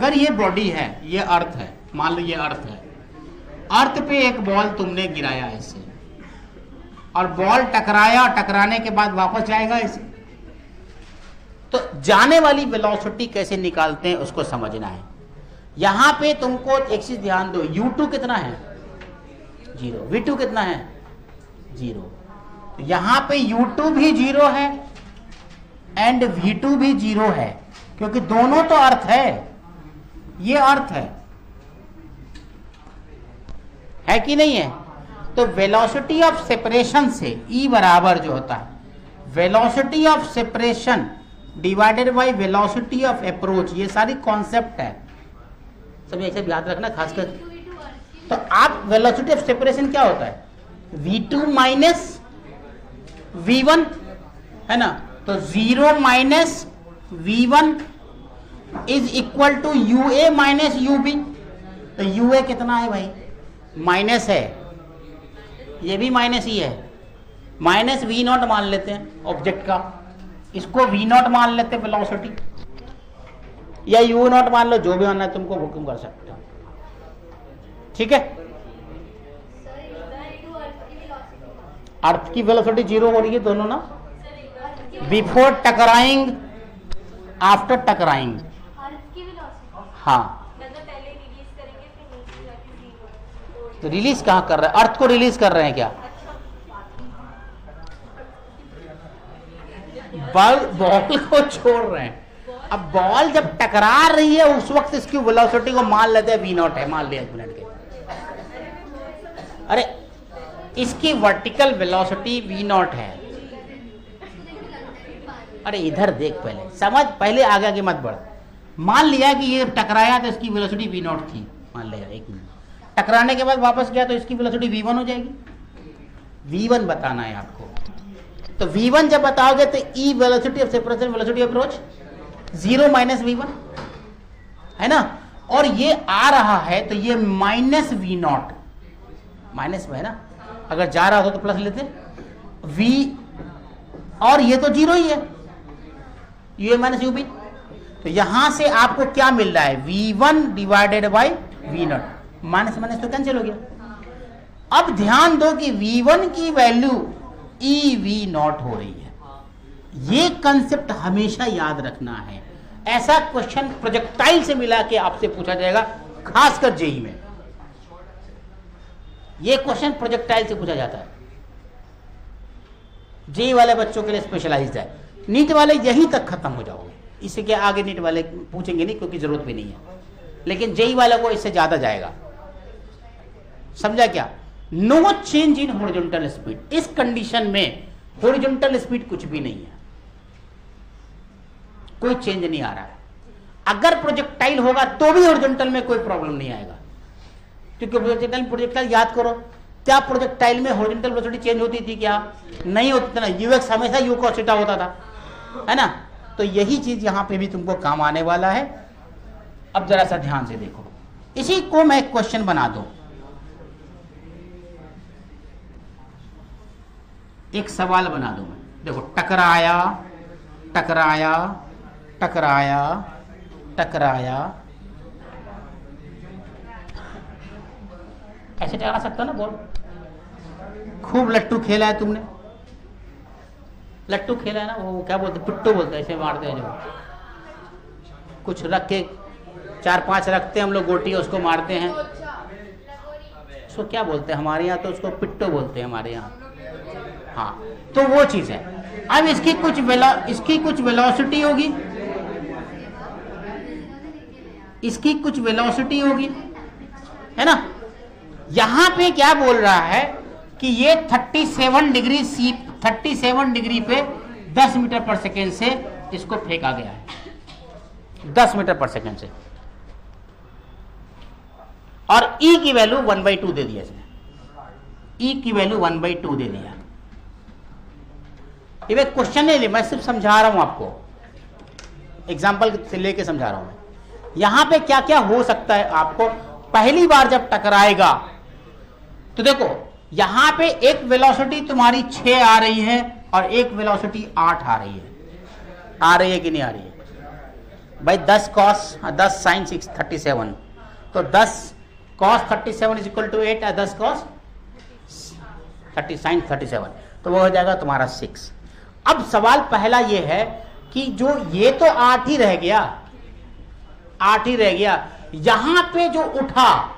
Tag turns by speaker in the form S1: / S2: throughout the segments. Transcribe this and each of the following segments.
S1: अगर ये बॉडी है, ये अर्थ है, मान लो ये अर्थ है, अर्थ पे एक बॉल तुमने गिराया ऐसे, और बॉल टकराया, टकराने के बाद वापस जाएगा ऐसे, तो जाने वाली वेलोसिटी कैसे निकालते हैं उसको समझना है। यहां पे तुमको एक चीज ध्यान दो, u2 कितना है 0, v2 कितना है 0, तो यहां पे u2 भी 0 है एंड v2 भी 0 है, क्योंकि दोनों तो अर्थ है, ये अर्थ है कि नहीं है। तो वेलोसिटी ऑफ सेपरेशन से E बराबर जो होता है velocity of separation divided by velocity of approach, ये सारी कॉन्सेप्ट है, सब ऐसे याद रखना खासकर। तो आप वेलोसिटी ऑफ सेपरेशन क्या होता है v2 माइनस v1 है ना, तो 0 minus v1 is equal to ua minus ub। तो ua कितना है भाई, माइनस है, ये भी माइनस ही है, माइनस v नॉट मान लेते हैं ऑब्जेक्ट का, इसको v नॉट मान लेते हैं वेलोसिटी, या u नॉट मान लो, जो भी मानना है तुमको हुक्म कर सकते हो, ठीक है। अर्थ की वेलोसिटी 0 हो रही है दोनों ना, बिफोर टकराइंग आफ्टर टकराइंग, हाँ। तो रिलीज कहां कर रहे हैं, अर्थ को रिलीज कर रहे हैं क्या, बॉल को छोड़ रहे हैं। अब बॉल जब टकरा रही है उस वक्त इसकी वेलोसिटी को मान लेते हैं v नॉट है, मान लिया 1 मिनट के, अरे इसकी वर्टिकल वेलोसिटी v नॉट है, अरे इधर देख पहले समझ, पहले आगे आगे मत बढ़। मान लिया कि ये टकराया तो इसकी वेलोसिटी v नॉट थी, मान लिया 1 मिनट, टकराने के बाद वापस गया तो इसकी वेलोसिटी v1 हो जाएगी, v1 बताना है आपको। तो v1 जब बताओगे तो E velocity of separation velocity of approach 0 minus v1 है ना, और ये आ रहा है तो ये माइनस v नॉट, माइनस में है ना, अगर जा रहा हो तो प्लस लेते v, और ये तो 0 ही है u माइनस ub। तो यहां से आपको क्या मिल रहा है v1 divided by v not, minus minus तो कैंसिल हो गया। अब ध्यान दो कि v1 की वैल्यू ev नॉट हो रही है, ये कंसेप्ट हमेशा याद रखना है। ऐसा क्वेश्चन प्रोजेक्टाइल से मिला के आपसे पूछा जाएगा, खासकर जेई में ये क्वेश्चन प्रोजेक्टाइल से पूछा जाता है, जेई वाले बच्चों के लिए स्पेशलाइज्ड है, नीट वाले यहीं तक खत्म हो जाओगे, इससे क्या आगे नीट वाले पूछेंगे नहीं क्योंकि जरूरत भी नहीं है, लेकिन जेई वाले को इससे ज्यादा जाएगा, समझा क्या। No change in horizontal speed, इस कंडीशन में हॉरिजॉन्टल स्पीड कुछ भी नहीं है, कोई चेंज नहीं आ रहा है। अगर प्रोजेक्टाइल होगा तो भी हॉरिजॉन्टल में कोई प्रॉब्लम नहीं आएगा, क्योंकि प्रोजेक्टाइल याद करो, क्या प्रोजेक्टाइल में हॉरिजॉन्टल वेलोसिटी चेंज होती थी, क्या नहीं होती थी ना, यूएक्स हमेशा यू cos थीटा होता था, है ना। तो यही चीज यहां पे भी तुमको काम आने वाला है। अब जरा सा ध्यान से देखो, इसी को मैं एक क्वेश्चन बना दूं, एक सवाल बना दूं मैं, देखो टकराया टकराया टकराया टकराया, ऐसे टकरा सकता ना बॉल, खूब लट्टू खेला है तुमने, लट्टू खेला है ना, वो क्या बोलते पिट्टू बोलते हैं, ऐसे मारते हैं जो कुछ रख के 4-5 रखते हैं हम लोग गोटी, उसको मारते हैं, उसको क्या बोलते हैं हमारे यहाँ, तो उसको पिट्टू बोलते हैं हमारे यहाँ, हाँ। तो वो चीज है। अब इसकी कुछ वेलोसिटी होगी, इसकी कुछ वेलोसिटी होगी, है ना। यहां पे क्या बोल रहा है कि ये 37 डिग्री पे 10 मीटर पर सेकेंड से इसको फेंका गया है, 10 मीटर पर सेकेंड से, और E की वैल्यू 1/2 दे दिया इसने, E की वैल्यू 1/2 दे दिया। ये क्वेश्चन नहीं ले, मैं सिर्फ समझा रहा हूं आपको, एग्जाम्पल से लेके समझा रहा हूं मैं। यहां पे क्या क्या हो सकता है आपको, पहली बार जब टकराएगा तो देखो यहां पे एक वेलोसिटी तुम्हारी 6 आ रही है और एक वेलोसिटी 8 आ रही है कि नहीं आ रही है। भाई 10 कॉस 10 साइन 37, तो 10 cos 37 is equal to 8, 10 cos 30 sine 37, तो वो हो जाएगा तुम्हारा 6। अब सवाल पहला ये है कि जो ये तो 8 ही रह गया, 8 ही रह गया, यहां पे जो उठा,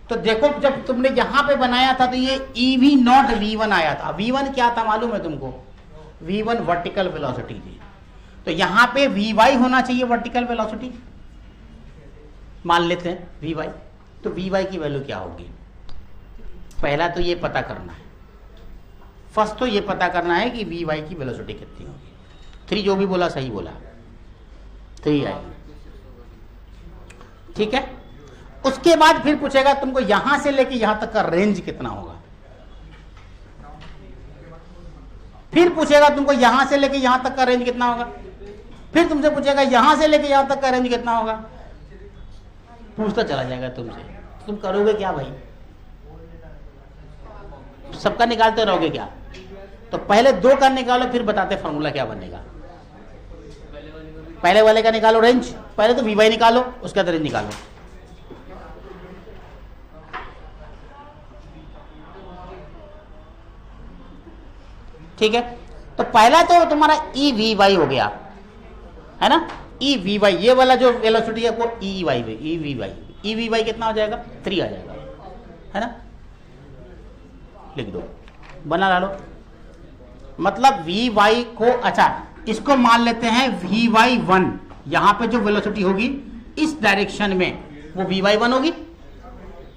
S1: तो देखो जब तुमने यहां पे बनाया था तो ये EV नॉट V1 आया था। V1 क्या था मालूम है तुमको? V1 वर्टिकल वेलोसिटी थी, तो यहां पे Vy होना चाहिए वर्टिकल वेलोसिटी, मान लेते हैं Vy। तो Vy की वैल्यू क्या होगी? पहला तो ये पता करना है, फर्स्ट तो ये पता करना है कि Vy की वेलोसिटी कितनी होगी। 3 जो भी बोला सही बोला, 3 आएगी, ठीक है। उसके बाद फिर पूछेगा तुमको यहां से लेके यहां तक का रेंज कितना होगा, फिर पूछेगा तुमको यहां से लेके यहां तक का रेंज कितना होगा, फिर तुमसे पूछेगा यहां से लेके यहां तक का रेंज कितना होगा, पूछता चला जाएगा तुमसे। तुम करोगे क्या भाई? सबका निकालते रहोगे क्या? तो पहले 2 का निकालो, फिर बताते फॉर्मूला क्या बनेगा। पहले वाले का निकालो रेंज, पहले तो Vy निकालो, उसका रेंज निकालो। ठीक है, तो पहला तो तुम्हारा EVy हो गया, है ना। EVy ये वाला जो वेलोसिटी है वो EVy कितना हो जाएगा? 3 आ जाएगा, है ना। लिख दो, बना ला लो। मतलब Vy को, अच्छा इसको मान लेते हैं Vy1, यहां पे जो वेलोसिटी होगी इस डायरेक्शन में वो Vy1 होगी,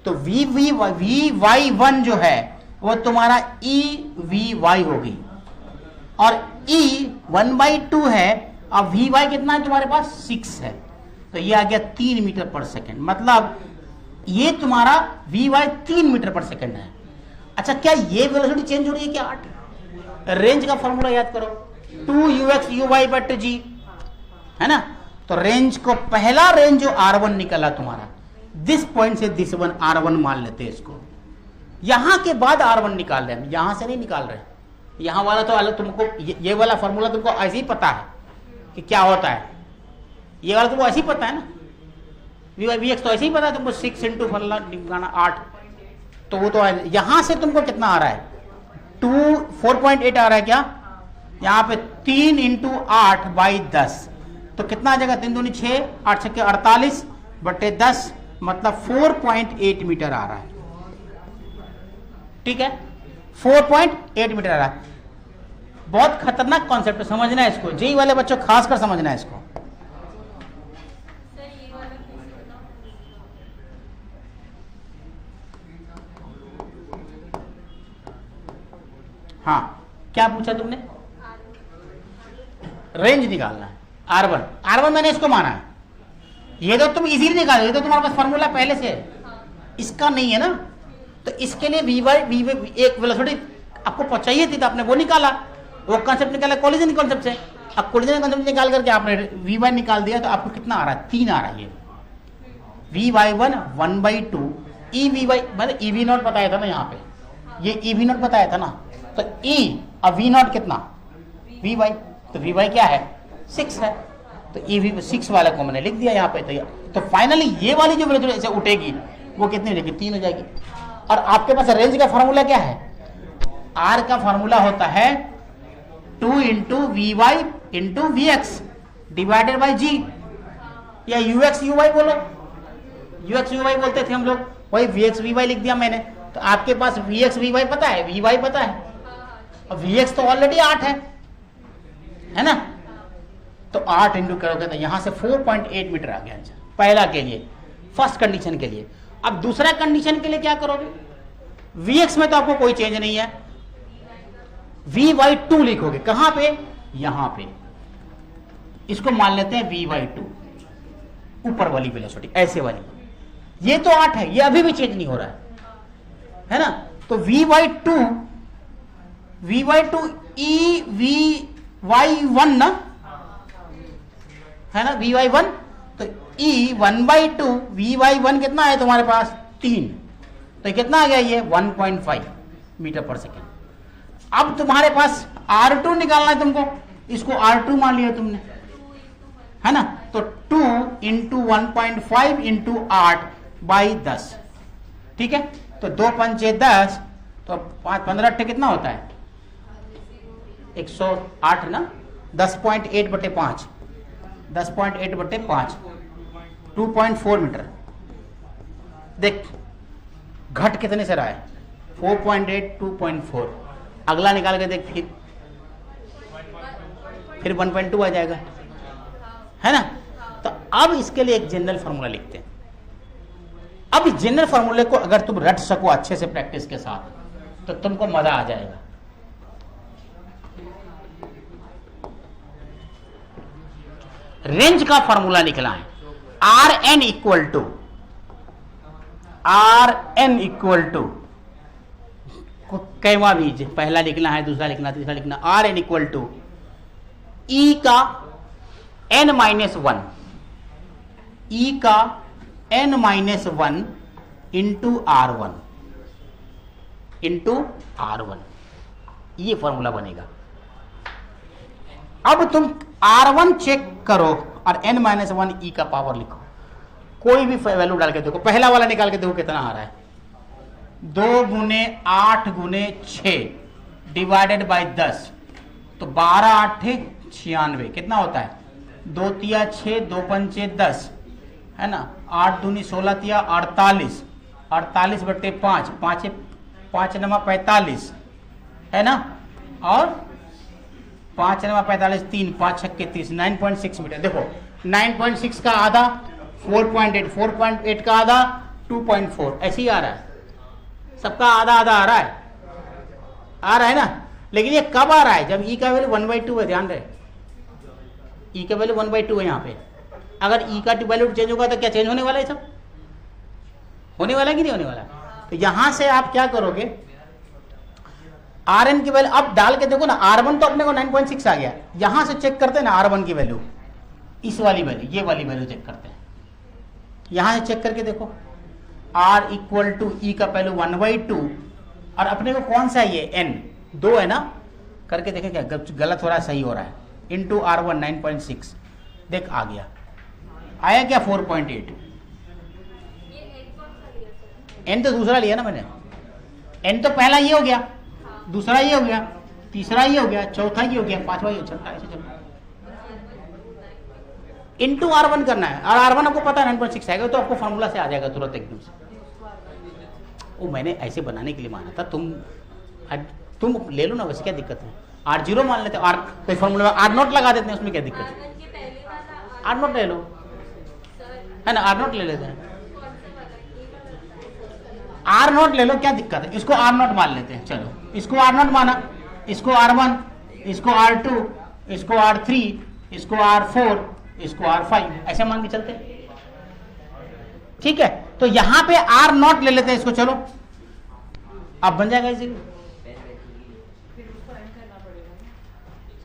S1: तो Vy1 जो है वो तुम्हारा EVy होगी, और E 1/2 है, अब Vy कितना है तुम्हारे पास? 6 है, तो ये आ गया 3 मीटर पर सेकेंड। मतलब ये तुम्हारा Vy 3 मीटर पर सेकेंड है। अच्छा, क्या ये वेलोसिटी चेंज हो रही है क्या? 8। रेंज का फॉर्मूला याद करो, 2ux uy/g, है ना। तो रेंज को, पहला रेंज जो R1 निकला तुम्हारा, दिस पॉइंट से दिस वन R1 मान लेते हैं इसको, यहां के बाद R1 निकाल रहे हैं, यहां से नहीं निकाल रहे। यहां वाला तो अलग, तुमको ये वाला फॉर्मूला तुमको ऐसे ही पता है कि क्या होता है, ये वाला तुमको ऐसे ही पता है ना। Vx तो ऐसे ही पता है तुमको, 6 इंटू फल्ला 8, तो वो तो यहां से तुमको कितना आ रहा है? 4.8 आ रहा है क्या? यहां पे 3 इंटू 8/10, तो कितना आ जाएगा? 3 दूनी 6, 8 छक्के 48/10, मतलब 4.8 मीटर आ रहा है। ठीक है, 4.8 मीटर आ रहा है। बहुत खतरनाक कॉन्सेप्ट है, समझना है इसको, जेई वाले बच्चों खासकर समझना है इसको। हाँ, क्या पूछा तुमने? रेंज निकालना है, R1 मैंने इसको माना है। ये तो तुम इजीली निकालो, ये तो तुम्हारे पास फॉर्मूला पहले से है, इसका नहीं है ना। तो इसके लिए Vy एक वेलोसिटी आपको चाहिए थी, तो आपने वो निकाला, वो कॉन्सेप्ट निकाला कोलिजन कॉन्सेप्ट से। अब कोलिजन कॉन्सेप्ट निकाल करके आपने Vy निकाल दिया, तो आपको कितना आ रहा है? 3 आ रहा है। ये Vy1 1/2 EVy, मतलब EV0 बताया था ना यहाँ पे, ये EV0 बताया था ना, तो E और V0 कितना? Vy, तो Vy क्या है? 6 है, तो EV 6 वाला को मैंने लिख दिया यहाँ पे। तो फाइनली ये वाली जो वेलोसिटी ऐसे उठेगी वो कितनी उठेगी? 3 हो जाएगी। और आपके पास रेंज का फॉर्मूला क्या है? R का फॉर्मूला होता है 2 into Vy into Vx divided by G, या Ux Uy बोलो, Ux Uy बोलते थे हम लोग, वही Vx Vy लिख दिया मैंने। तो आपके पास Vx Vy पता है, Vy पता है, और Vx तो ऑलरेडी 8 है ना। तो 8 इंटू करोगे तो यहां से 4.8 मीटर आ गया आंसर, पहला के लिए, फर्स्ट कंडीशन के लिए। अब दूसरा कंडीशन के लिए क्या करोगे? Vx में तो आपको कोई चेंज नहीं है, Vy2 लिखोगे, कहां पे? यहां पे। इसको मान लेते हैं Vy2, ऊपर वाली वेलोसिटी, ऐसे वाली। ये तो 8 है, ये अभी भी चेंज नहीं हो रहा है ना। तो Vy2 EVy1 ना, है ना, Vy1, तो E 1/2 Vy1 कितना है तुम्हारे पास? 3, तो कितना आ गया? ये 1.5 मीटर पर सेकेंड। अब तुम्हारे पास R2 निकालना है तुमको, इसको R2 मान लिया तुमने, है ना, तो 2 इंटू 1.5 इंटू 8/10, ठीक है। तो 2 पंचे 10, तो 5 15 अट्ठे कितना होता है 108 ना, 10.8/5, 10.8/5, 2.4 मीटर। देख घट कितने से रहा है 4.8, 2.4। अगला निकाल के देख, फिर 1.2 आ जाएगा, है ना। तो अब इसके लिए एक जनरल फॉर्मूला लिखते हैं। अब इस जनरल फॉर्मूले को अगर तुम रट सको अच्छे से प्रैक्टिस के साथ तो तुमको मजा आ जाएगा। रेंज का फॉर्मूला निकला है, Rn इक्वल टू कैवा भी, पहला लिखना है, दूसरा लिखना, तीसरा लिखना। Rn इक्वल टू ई का n-1, ई का n-1 into R1 into R1, ये फॉर्मूला बनेगा। अब तुम R1 चेक करो और n-1 ई का पावर लिखो, कोई भी वैल्यू डाल के देखो। पहला वाला निकाल के देखो कितना आ रहा है, 2 गुने 8 गुने 6 डिवाइडेड बाय 10, तो 12 8 96, कितना होता है 2 तिया 6, 2 पंचे 10, है ना, 8 दूनी 16 तिया 48, 48/5, 5 नमा 45, है ना, और 5 नमा 45, 3 5 छक्के 30, 9.6 मीटर। देखो 9.6 का आधा 4.8, 4.8 का आधा 2.4, ऐसे ही आ रहा है, सबका आधा आधा आ रहा है ना। लेकिन ये कब आ रहा है, जब ई का वैल्यू 1/2 है, ध्यान रहे, ई का वैल्यू 1/2 है यहाँ पे। अगर ई का वैल्यू चेंज होगा तो क्या चेंज होने वाला है, सब होने वाला है कि नहीं होने वाला। तो यहां से आप क्या करोगे, Rn की वैल्यू अब डाल के देखो ना, R1 तो अपने को 9.6 आ गया, यहां से चेक करते हैं ना R1 की वैल्यू, इस वाली वैल्यू, ये वाली वैल्यू चेक करते हैं, यहां से चेक करके देखो। R इक्वल टू ई का पहलू 1/2, और अपने को कौन सा है ये n 2 है ना, करके देखें क्या गलत हो रहा है सही हो रहा है, इंटू R1 9.6, देख आ गया, आया क्या 4.8। n तो दूसरा लिया ना मैंने, n तो पहला ये हो गया, दूसरा ये हो गया, तीसरा ये हो गया, चौथा ये हो गया, पांचवा ये, छठा, ऐसे चल इंटू R1 करना है, और R1 आपको पता है 9.6 आएगा, तो आपको फॉर्मूला से आ जाएगा तुरंत एकदम से। वो मैंने ऐसे बनाने के लिए माना था, तुम ले लो ना, वैसे क्या दिक्कत है, R0 मान लेते हैं, कोई फॉर्मूला R0 लगा देते हैं, उसमें क्या दिक्कत है, R0 ले लो, है ना, R0 ले लेते हैं, R0 ले लो, क्या दिक्कत है, इसको R0 मान लेते हैं। चलो इसको R0 माना, इसको R1, इसको R2, इसको R3, इसको R4, इसको R5, ऐसे मान के चलते हैं, ठीक है। तो यहां पे R0 ले लेते हैं इसको, चलो अब बन जाएगा इसी,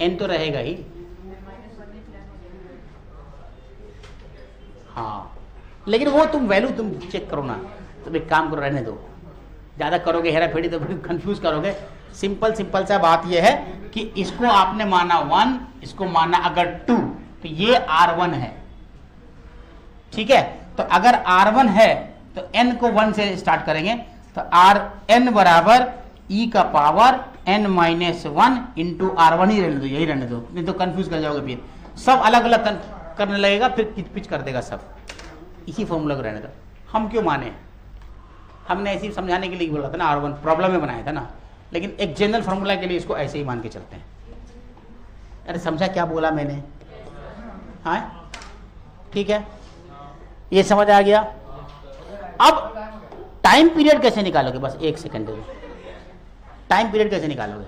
S1: n तो रहेगा ही, हाँ, लेकिन वो तुम वैल्यू तुम चेक करो ना, तुम एक काम करो, रहने दो, ज्यादा करोगे हेरा फेरी तो फिर कंफ्यूज करोगे। सिंपल सा बात ये है कि इसको आपने माना 1, इसको माना अगर 2, तो ये R1 है, ठीक है। तो अगर R1 है तो n को 1 से स्टार्ट करेंगे, तो Rn बराबर e का पावर n-1 इंटू R1 ही रहने दो, यही रहने दो, नहीं तो कंफ्यूज कर जाओगे, फिर सब अलग अलग करने लगेगा, फिर किच पिच कर देगा सब। इसी फॉर्मूला को रहने दो। हम क्यों माने, हमने ऐसे समझाने के लिए बोला था ना, R1 प्रॉब्लम में बनाया था ना, लेकिन एक जनरल फॉर्मूला के लिए इसको ऐसे ही मान के चलते हैं। अरे समझा क्या बोला मैंने, हाँ ठीक है, ये समझ आ गया। अब टाइम पीरियड कैसे निकालोगे, बस एक सेकंड दे, टाइम पीरियड कैसे निकालोगे,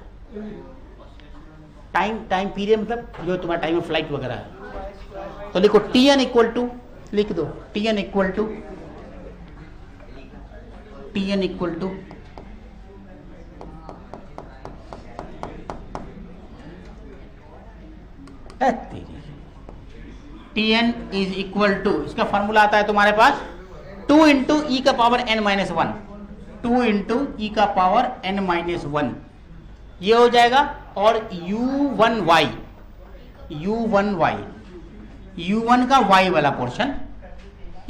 S1: टाइम पीरियड मतलब जो तुम्हारा टाइम ऑफ फ्लाइट वगैरह है, तो लिखो Tn इक्वल टू, लिख दो Tn equal to Tn is equal to, इसका फॉर्मूला आता है तुम्हारे पास 2 इंटू ई का पावर n-1, 2 इंटू ई का पावर n-1, ये हो जाएगा, और u1y u1 का y वाला पोर्शन,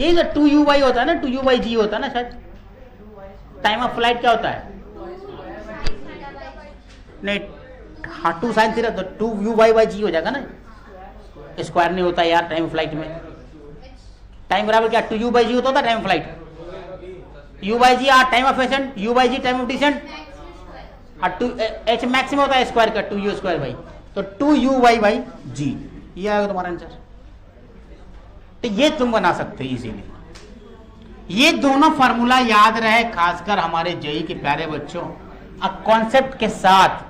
S1: ये जो 2u/y होता है ना, 2u/g होता है ना शायद, टाइम ऑफ फ्लाइट क्या होता है? नहीं, हाँ 2 sin थीटा, तो 2u/g हो जाएगा ना, स्क्वायर नहीं होता यार टाइम फ्लाइट में। टाइम बराबर क्या 2u/g होता time flight, u/g or time of ascent, u/g time of descent, और 2h मैक्सिमम होता है स्क्वायर का 2u² भाई, तो 2u/g ये आएगा तुम्हारा आंसर। तो ये तुम बना सकते हो इजीली। ये दोनों फार्मूला याद रहे, खासकर हमारे जेई के प्यारे बच्चों, अब कॉन्सेप्ट के साथ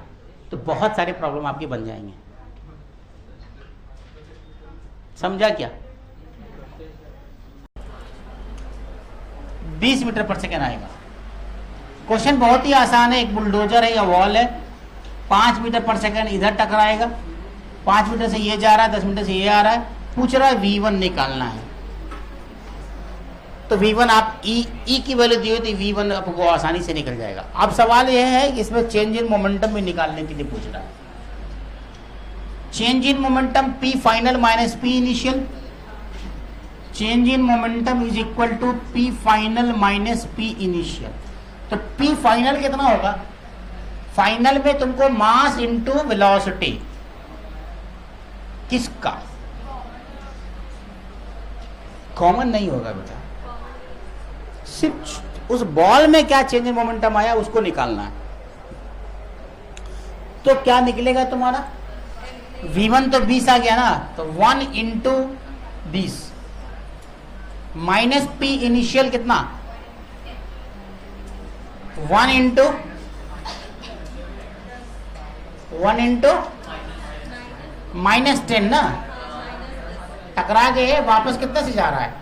S1: तो बहुत सारे प्रॉब्लम आपके बन जाएंगे। समझा क्या? 20 मीटर पर सेकेंड आएगा। क्वेश्चन बहुत ही आसान है, एक बुलडोजर है या वॉल है, 5 मीटर पर सेकेंड इधर टकराएगा, 5 मीटर से ये जा रहा है, 10 मीटर से ये आ रहा है, पूछ रहा है V1 निकालना है। तो V1 आप E की वैल्यू दी हो तो V1 आपको आसानी से निकल जाएगा। अब सवाल यह है कि इसमें चेंज इन मोमेंटम भी निकालने के लिए पूछ रहा है। Change in momentum P final minus P initial, change in momentum is equal to P final minus P initial. तो P फाइनल कितना होगा? फाइनल में तुमको मास इंटू वेलोसिटी किसका, कॉमन नहीं होगा बेटा, सिर्फ उस बॉल में क्या चेंज इन मोमेंटम आया उसको निकालना है। तो क्या निकलेगा तुम्हारा? V1 तो 20 आ गया ना, तो 1 इंटू 20 माइनस P इनिशियल कितना, 1 इंटू माइनस 10 ना, टकरा गए, वापस कितना से जा रहा है?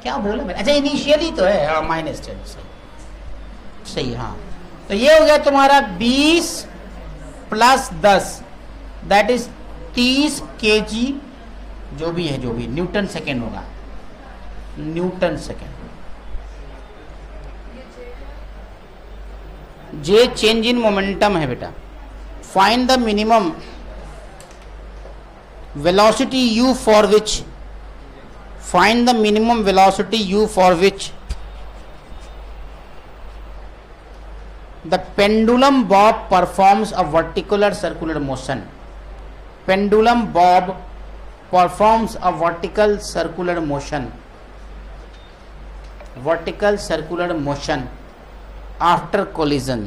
S1: क्या बोला मैंने? अच्छा इनिशियली तो है, हाँ माइनस 10 सही। हाँ तो ये हो गया तुम्हारा 20 प्लस 10 दैट इज 30 kg, जो भी है, जो भी न्यूटन सेकेंड होगा, Newton second. J change in momentum है बेटा। Find the minimum velocity u for which, find the minimum velocity u for which the pendulum Bob performs a वर्टिकुलर circular motion. Pendulum Bob performs a vertical circular motion, vertical circular motion after collision,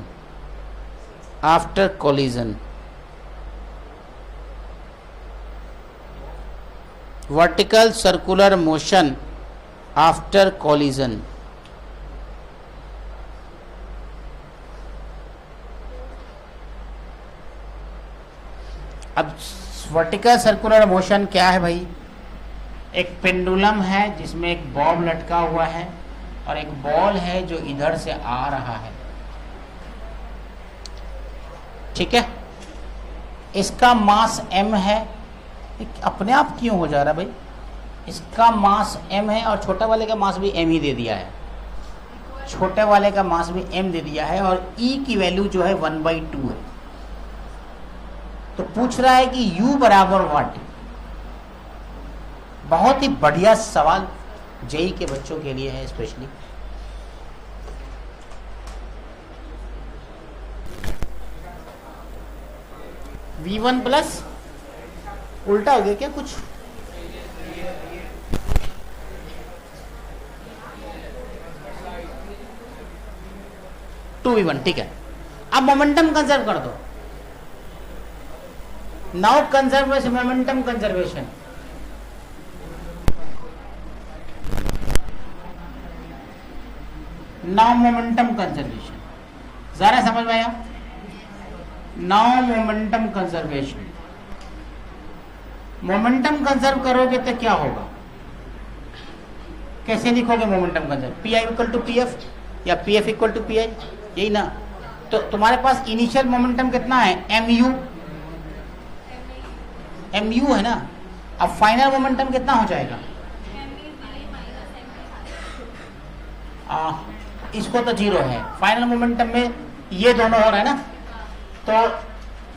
S1: after collision, vertical circular motion after collision। अब vertical circular motion क्या है भाई? एक pendulum है जिसमें एक Bob लटका हुआ है और एक बॉल है जो इधर से आ रहा है, ठीक है। इसका मास m है, अपने आप क्यों हो जा रहा है भाई? इसका मास m है और छोटे वाले का मास भी m ही दे दिया है, छोटे वाले का मास भी m दे दिया है, और E की वैल्यू जो है 1/2 है। तो पूछ रहा है कि U बराबर व्हाट। बहुत ही बढ़िया सवाल जेई के बच्चों के लिए है स्पेशली। V1 प्लस उल्टा हो गया क्या कुछ? V1 ठीक है। अब मोमेंटम कंजर्व कर दो। Now conservation, momentum conservation. Now momentum conservation, जरा समझ में आया? Now momentum conservation, momentum conserve करोगे तो क्या होगा? कैसे लिखोगे momentum conserve? Pi equal to Pf या Pf इक्वल टू Pi, यही ना। तो तुम्हारे पास इनिशियल मोमेंटम कितना है? mu है ना। अब फाइनल मोमेंटम कितना हो जाएगा? इसको तो 0 है, फाइनल मोमेंटम में ये दोनों हो रहा है ना, तो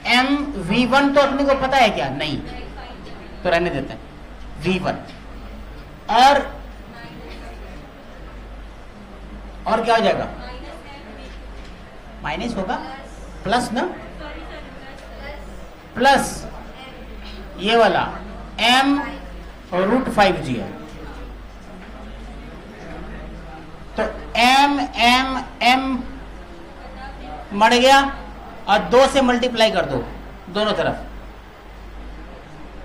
S1: एम V1 तो अपने को पता है क्या? नहीं, तो रहने देते हैं V1। और क्या हो जाएगा? माइनस होगा, प्लस ना, प्लस ये वाला m√5g है। तो m मर गया और 2 से मल्टीप्लाई कर दो दोनों तरफ,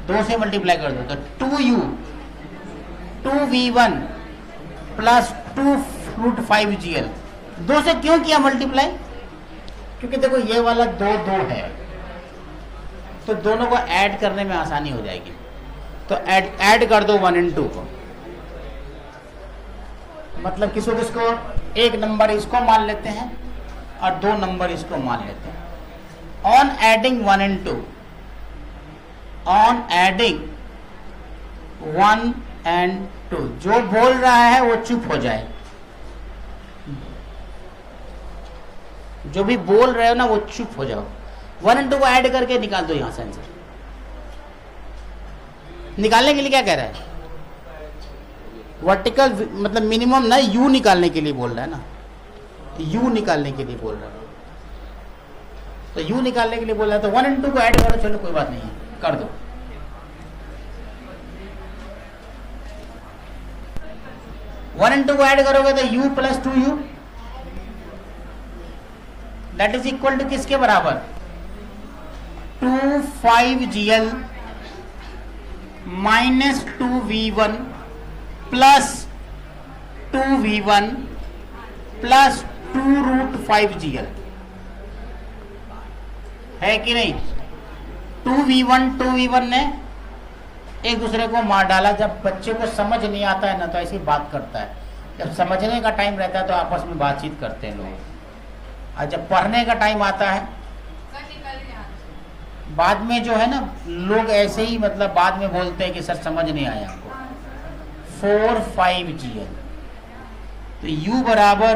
S1: 2 से मल्टीप्लाई कर दो तो 2u 2v1 प्लस 2√5gl। 2 से क्यों किया मल्टीप्लाई? क्योंकि देखो ये वाला 2 है, तो दोनों को ऐड करने में आसानी हो जाएगी। तो ऐड कर दो 1 and 2 को, मतलब किसको एक नंबर इसको मान लेते हैं और 2 नंबर इसको मान लेते हैं। On adding 1 and 2, on adding 1 and 2, जो बोल रहा है वो चुप हो जाए। जो भी बोल रहे हो ना वो चुप हो जाओ। 1 and 2 को ऐड करके निकाल दो यहां से आंसर। निकालने के लिए क्या कह रहा है? वर्टिकल मतलब मिनिमम ना, यू निकालने के लिए बोल रहा है ना, यू निकालने के लिए बोल रहा है। तो यू निकालने के लिए बोल रहा है तो 1 and 2 को ऐड करो, चलो कोई बात नहीं है, कर दो। वन एंड 2 को ऐड करोगे तो u plus 2u that is equal to किसके बराबर? 2,5gl minus 2v1 plus 2v1 plus 2√5gl है कि नहीं? 2v1 ने एक दूसरे को मार डाला। जब बच्चे को समझ नहीं आता है ना तो ऐसी बात करता है, जब समझने का टाइम रहता है तो आपस में बातचीत करते हैं लोग, और जब पढ़ने का टाइम आता है बाद में जो है ना, लोग ऐसे ही मतलब बाद में बोलते हैं कि सर समझ नहीं आया आपको। 4,5gl तो u बराबर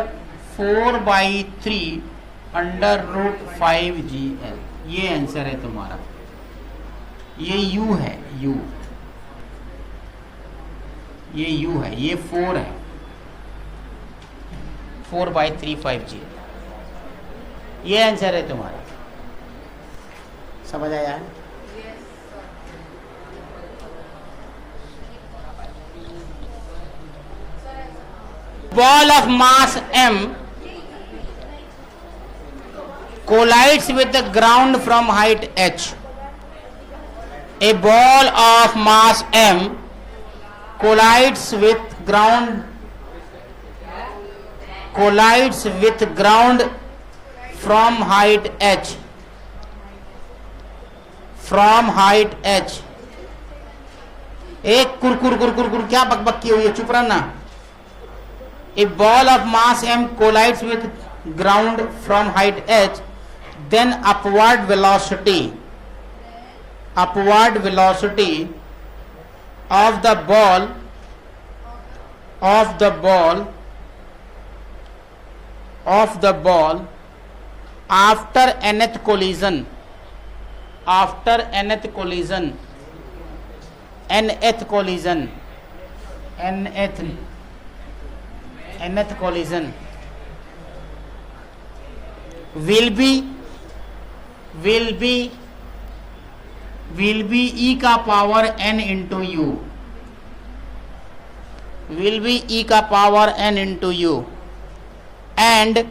S1: 4/3 √5gl, ये आंसर है तुम्हारा। ये u है, u ये u है, ये 4 है, 4/3 ये आंसर है तुम्हारा। समझ आया है? Ball of mass m collides with the ground from height h. A ball of mass m collides with ground from height h. From height h. एक कुरकुर क्या बकबक की हुई है, चुप रहना। A ball of mass m collides with ground from height h, then upward velocity of the ball after nth collision will be e का power n into u, will be e का power n into u, and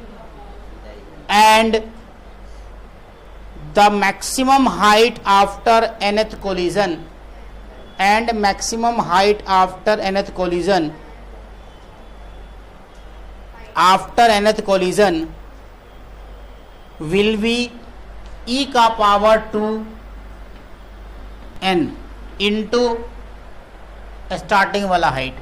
S1: the maximum height after nth collision will be e का power 2n into starting वाला height.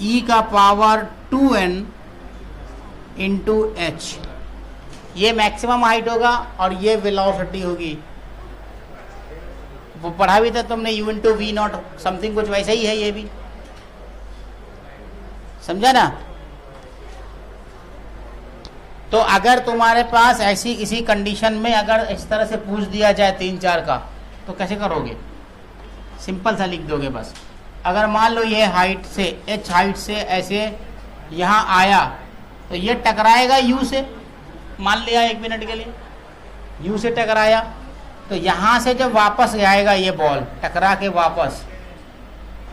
S1: e का power 2n into h, ये maximum height होगा और ये velocity होगी। वो पढ़ा भी था तुमने, u into V not something, कुछ वैसा ही है ये भी, समझा ना? तो अगर तुम्हारे पास ऐसी इसी कंडीशन में अगर इस तरह से पूछ दिया जाए 3-4 का, तो कैसे करोगे? सिंपल सा लिख दोगे बस। अगर मान लो ये हाइट से, h हाइट से ऐसे यहाँ आया, तो ये टकराएगा u से, मान लिया 1 मिनट के लिए u से टकराया, तो यहाँ से जब वापस आएगा ये बॉल टकरा के वापस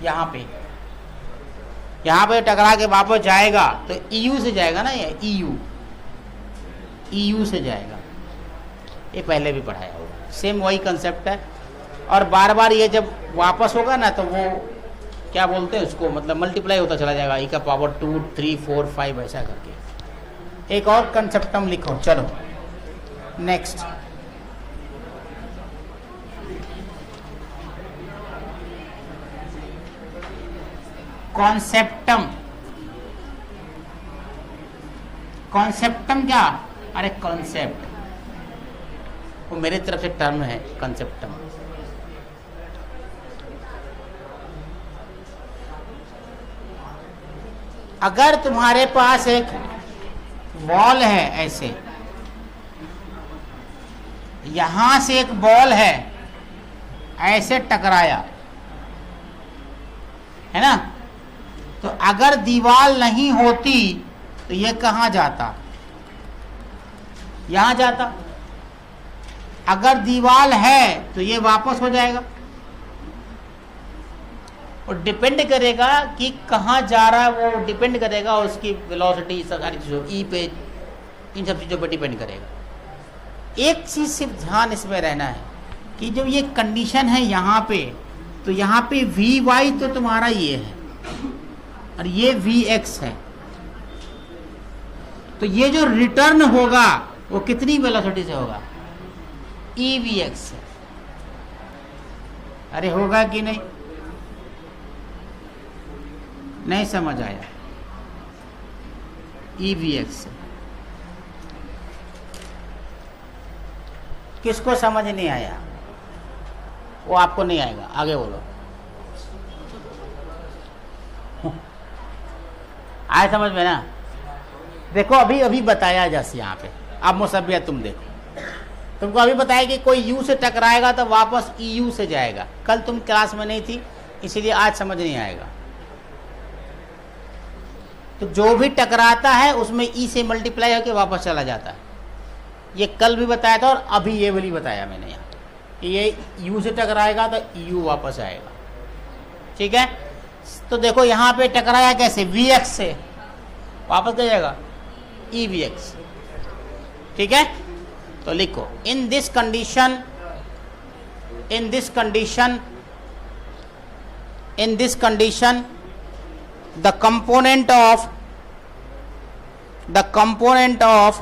S1: यहाँ पे टकरा के वापस जाएगा, तो EU से जाएगा ना, ये EU से जाएगा। ये पहले भी पढ़ाया होगा, सेम वही कंसेप्ट है। और बार बार ये जब वापस होगा ना, तो वो क्या बोलते हैं उसको, मतलब मल्टीप्लाई होता चला जाएगा, e का पावर 2, 3, 4, 5 ऐसा करके। एक और कंसेप्टम लिखो, चलो नेक्स्ट। कॉन्सेप्टम। कॉन्सेप्टम क्या? अरे कॉन्सेप्ट, वो मेरे तरफ से टर्म है कॉन्सेप्टम। अगर तुम्हारे पास एक बॉल है ऐसे, यहां से एक बॉल है ऐसे टकराया है ना, तो अगर दीवार नहीं होती तो ये कहाँ जाता? यहां जाता। अगर दीवार है तो ये वापस हो जाएगा। और डिपेंड करेगा कि कहाँ जा रहा है, वो डिपेंड करेगा उसकी वेलोसिटी, सारी चीज़ों, ई पे, इन सब चीज़ों पे डिपेंड करेगा। एक चीज़ सिर्फ ध्यान इसमें रहना है कि जब ये कंडीशन है यहाँ पे, तो यहाँ पे Vy तो तुम्हारा ये है और ये Vx है, तो ये जो रिटर्न होगा वो कितनी वेलोसिटी से होगा? EVx से। अरे होगा कि नहीं? नहीं समझ आया? EVx से। किसको समझ नहीं आया? वो आपको नहीं आएगा, आगे बोलो। आए समझ में ना? देखो अभी बताया जैसे यहाँ पे, अब मुसव्विया तुम देखो, तुमको अभी बताया कि कोई U से टकराएगा तो वापस EU से जाएगा। कल तुम क्लास में नहीं थी, इसीलिए आज समझ नहीं आएगा। तो जो भी टकराता है उसमें E से मल्टीप्लाई होकर वापस चला जाता है। ये कल भी बताया था और अभी ये वाली बताया मैंने यहाँ कि ये U से टकराएगा तो EU वापस आएगा। ठीक है, तो देखो यहाँ पे टकराया कैसे? Vx से, वापस क्या जाएगा? EVx। ठीक है, तो लिखो in this condition the component of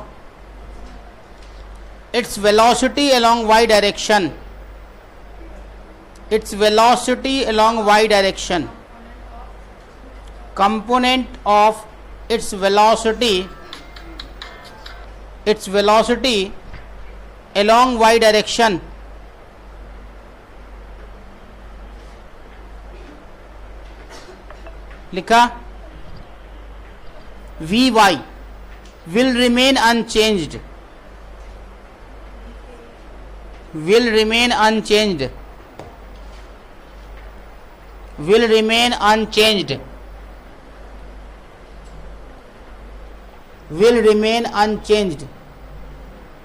S1: its velocity along y direction, component of its velocity along y direction लिखा, Vy will remain unchanged,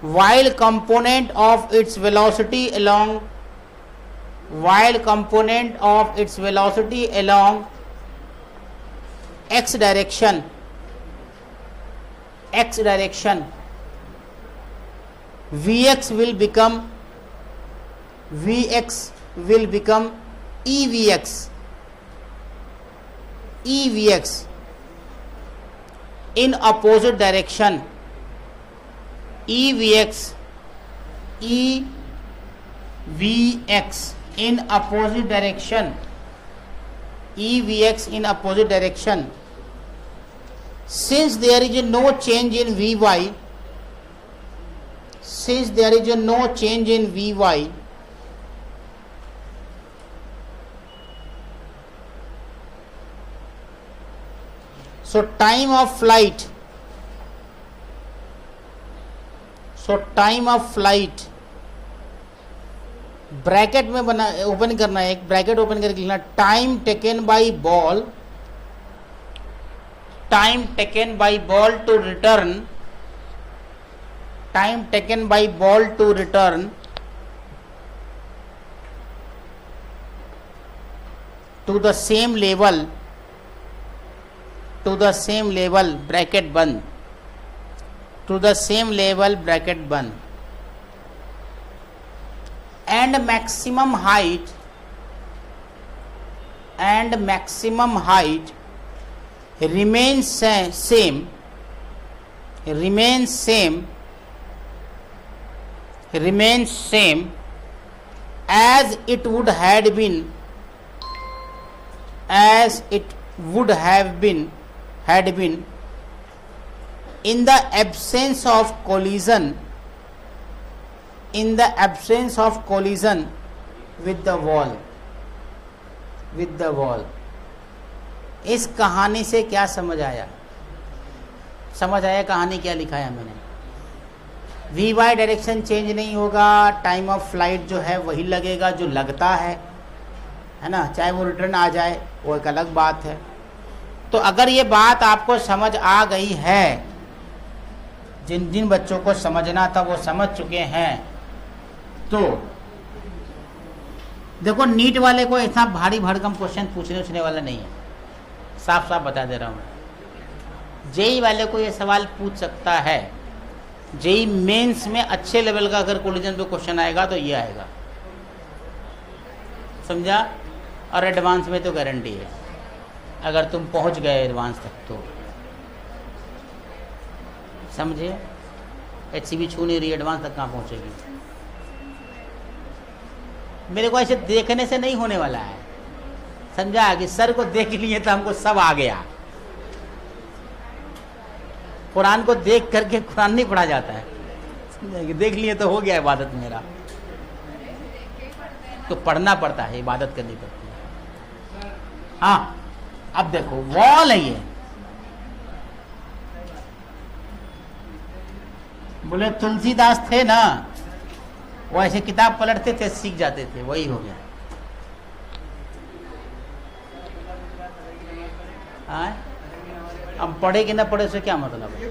S1: while component of its velocity along x direction Vx will become EVx in opposite direction, EVx in opposite direction, since there is no change in Vy, so time of flight so time of flight, bracket में बना open करना है, एक bracket open करके लिखना time taken by ball, time taken by ball to return, time taken by ball to return to the same level, to the same level bracket बंद, to the same level bracket बंद, and maximum height, and maximum height remains same, remains same, remains same as it would had been, as it would have been, had been in the absence of collision, in the absence of collision with the wall, with the wall। इस कहानी से क्या समझ आया? समझ आया कहानी क्या लिखाया मैंने? वी वाई डायरेक्शन चेंज नहीं होगा, टाइम ऑफ फ्लाइट जो है वही लगेगा जो लगता है ना, चाहे वो रिटर्न आ जाए वो एक अलग बात है। तो अगर ये बात आपको समझ आ गई है, जिन जिन बच्चों को समझना था वो समझ चुके हैं, तो देखो नीट वाले को इतना भारी भड़कम क्वेश्चन पूछने वाला नहीं है, साफ साफ बता दे रहा हूँ। जेई वाले को ये सवाल पूछ सकता है, जेई मेंस में अच्छे लेवल का अगर कोलिजन पे क्वेश्चन आएगा तो ये आएगा, समझा? और एडवांस में तो गारंटी है, अगर तुम पहुंच गए एडवांस तक तो समझे। HCB छू नहीं रही, एडवांस तक कहाँ पहुंचेगी? मेरे को ऐसे देखने से नहीं होने वाला है, समझा? कि सर को देख लिए तो हमको सब आ गया। कुरान को देख करके कुरान नहीं पढ़ा जाता है, समझा? कि देख लिए तो हो गया इबादत मेरा, तो पढ़ना पड़ता है, इबादत करनी पड़ती है। हाँ अब देखो वॉल है ये, बोले तुलसीदास थे ना, वो ऐसे किताब पलटते थे, सीख जाते थे, वही हो गया। अब पढ़े कि ना पढ़े से क्या मतलब है?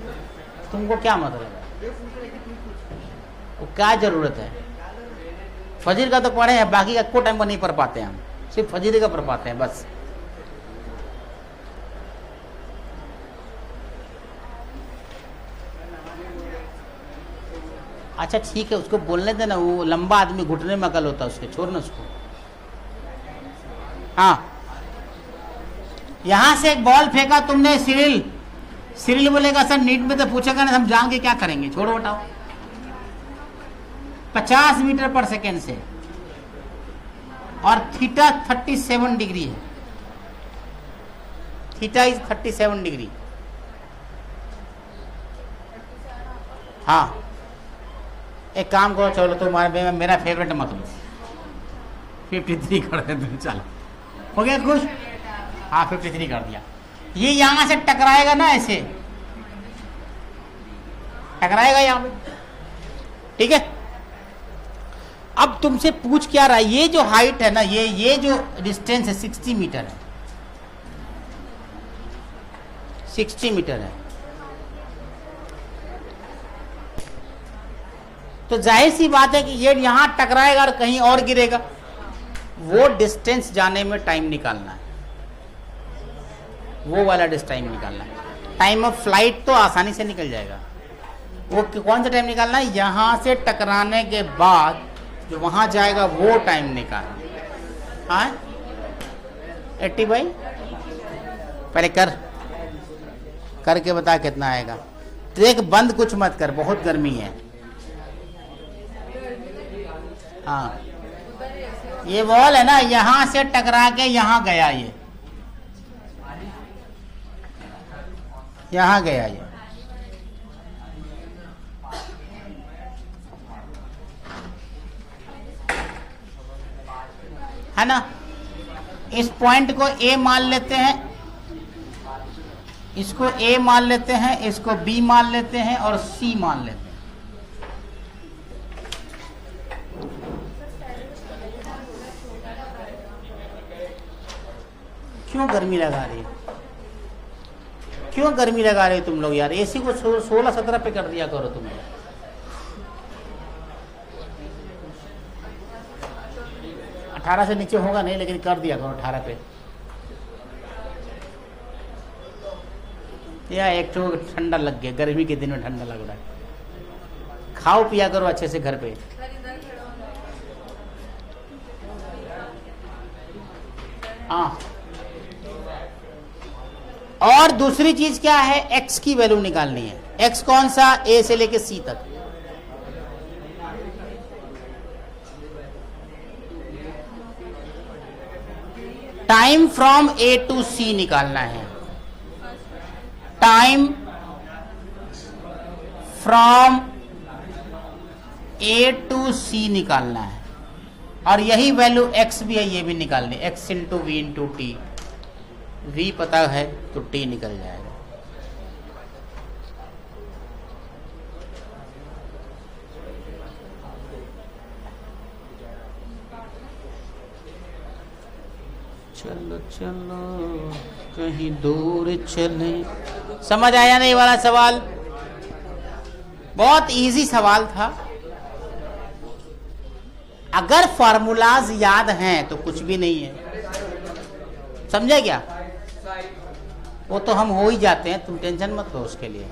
S1: तुमको क्या मतलब है? वो क्या जरूरत है? फजीर का तो पढ़े हैं, बाकी का कोई टाइम पर नहीं पढ़ पाते हम, सिर्फ फजीर का पढ़ पाते हैं बस। अच्छा ठीक है, उसको बोलने देना, वो लंबा आदमी घुटने में अकल होता है उसके, छोड़ना उसको। हाँ, यहां से एक बॉल फेंका तुमने, सिरिल, सिरिल बोलेगा सर नीट में तो पूछेगा ना, हम जान के क्या करेंगे, छोड़ो बताओ। 50 मीटर पर सेकेंड से, और थीटा 37 डिग्री है, थीटा इज 37 डिग्री। हाँ एक काम करो, चलो तुम्हारे मेरा फेवरेट मत लो, 53 कर दे तुम, चलो हो गया खुश? हाँ 53 कर दिया। ये यहां से टकराएगा ना, ऐसे टकराएगा यहां पे, ठीक है? अब तुमसे पूछ क्या रहा है, ये जो हाइट है ना, ये जो डिस्टेंस है 60 मीटर है, 60 मीटर है। तो जाहिर सी बात है कि ये यहां टकराएगा और कहीं और गिरेगा, वो डिस्टेंस जाने में टाइम निकालना है, वो वाला टाइम निकालना है। टाइम ऑफ फ्लाइट तो आसानी से निकल जाएगा, वो कौन सा टाइम निकालना है? यहां से टकराने के बाद जो वहां जाएगा वो टाइम निकालना। हाँ 80 भाई पहले करके बता कितना आएगा। ट्रैक बंद कुछ मत कर, बहुत गर्मी है। हाँ ये वॉल है ना, यहां से टकरा के यहां गया, ये यहां गया, ये है ना। इस पॉइंट को ए मान लेते हैं, इसको ए मान लेते हैं, इसको बी मान लेते हैं और सी मान लेते हैं। क्यों गर्मी लगा रही है, क्यों गर्मी लगा रहे हो तुम लोग यार? एसी को 16-17 पे कर दिया करो तुम लोग। अठारह से नीचे होगा नहीं, लेकिन कर दिया करो 18 पे। या एक तो ठंडा लग गया, गर्मी के दिन में ठंडा लग रहा है। खाओ पिया करो अच्छे से घर पे। हाँ, और दूसरी चीज क्या है, x की वैल्यू निकालनी है। x कौन सा, a से लेके c तक। Time from a to c निकालना है। Time from a to c निकालना है, और यही वैल्यू x भी है, ये भी निकालनी है। x into V into T, v पता है तो t निकल जाएगा। चलो चलो कहीं दूर चले। समझ आया नहीं वाला सवाल? बहुत इजी सवाल था। अगर फार्मूलाज याद हैं तो कुछ भी नहीं है, समझे क्या? वो तो हम हो ही जाते हैं, तुम टेंशन मत लो उसके लिए।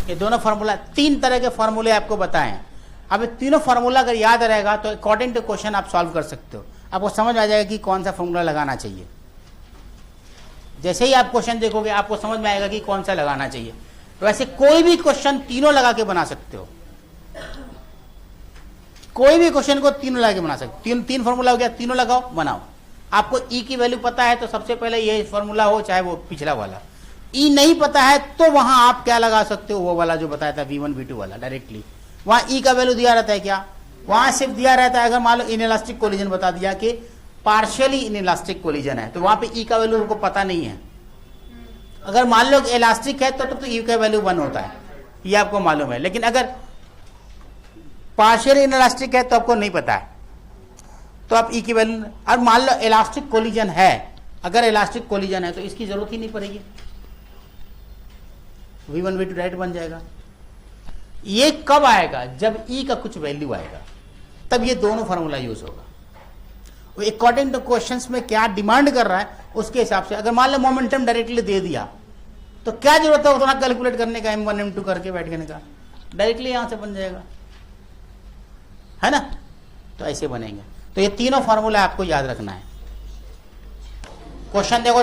S1: ये दोनों फार्मूला, 3 तरह के फार्मूले आपको बताएं। अब तीनों फार्मूला अगर याद रहेगा तो अकॉर्डिंग टू क्वेश्चन आप सॉल्व कर सकते हो। आपको समझ आ जाएगा कि कौन सा फार्मूला लगाना चाहिए। जैसे ही आप क्वेश्चन देखोगे आपको समझ में आएगा कि कौन सा लगाना चाहिए। वैसे कोई भी क्वेश्चन तीनों लगा के बना सकते हो, कोई भी क्वेश्चन को तीनों लगा के बना सकते हो। तीन फार्मूला हो गया, तीनों लगाओ बनाओ। आपको ई की वैल्यू पता है तो सबसे पहले ये फार्मूला हो, चाहे वो पिछला वाला। ई नहीं पता है तो वहां आप क्या लगा सकते हो, वो वाला जो बताया था V1 V2 वाला डायरेक्टली। वहां ई का वैल्यू दिया रहता है क्या, वहां सिर्फ दिया रहता है अगर मान लो इनइलास्टिक कोलिजन बता दिया कि पार्शियली इनइलास्टिक कोलिजन है, तो वहां पे ई का वैल्यू उनको पता नहीं है। अगर मान लो इलास्टिक है तो ई का वैल्यू 1 होता है, ये आपको मालूम है। लेकिन अगर पार्शियली इनइलास्टिक है तो आपको नहीं पता है, तो आप ई की वैल्यू। और मान लो इलास्टिक कोलिजन है, अगर इलास्टिक कोलिजन है तो इसकी जरूरत ही नहीं पड़ेगी, V1 V2 डायरेक्ट बन जाएगा। ये कब आएगा, जब ई का कुछ वैल्यू आएगा, तब ये दोनों फार्मूला यूज होगा। वो अकॉर्डिंग टू क्वेश्चंस में क्या डिमांड कर रहा है उसके हिसाब से। अगर मान लो मोमेंटम डायरेक्टली दे दिया तो क्या जरूरत है उतना कैलकुलेट करने का, M1 M2 करके बैठने का, डायरेक्टली यहां से बन जाएगा, है ना? तो ऐसे बनेंगे। तो ये तीनों फार्मूला आपको याद रखना है। क्वेश्चन देखो,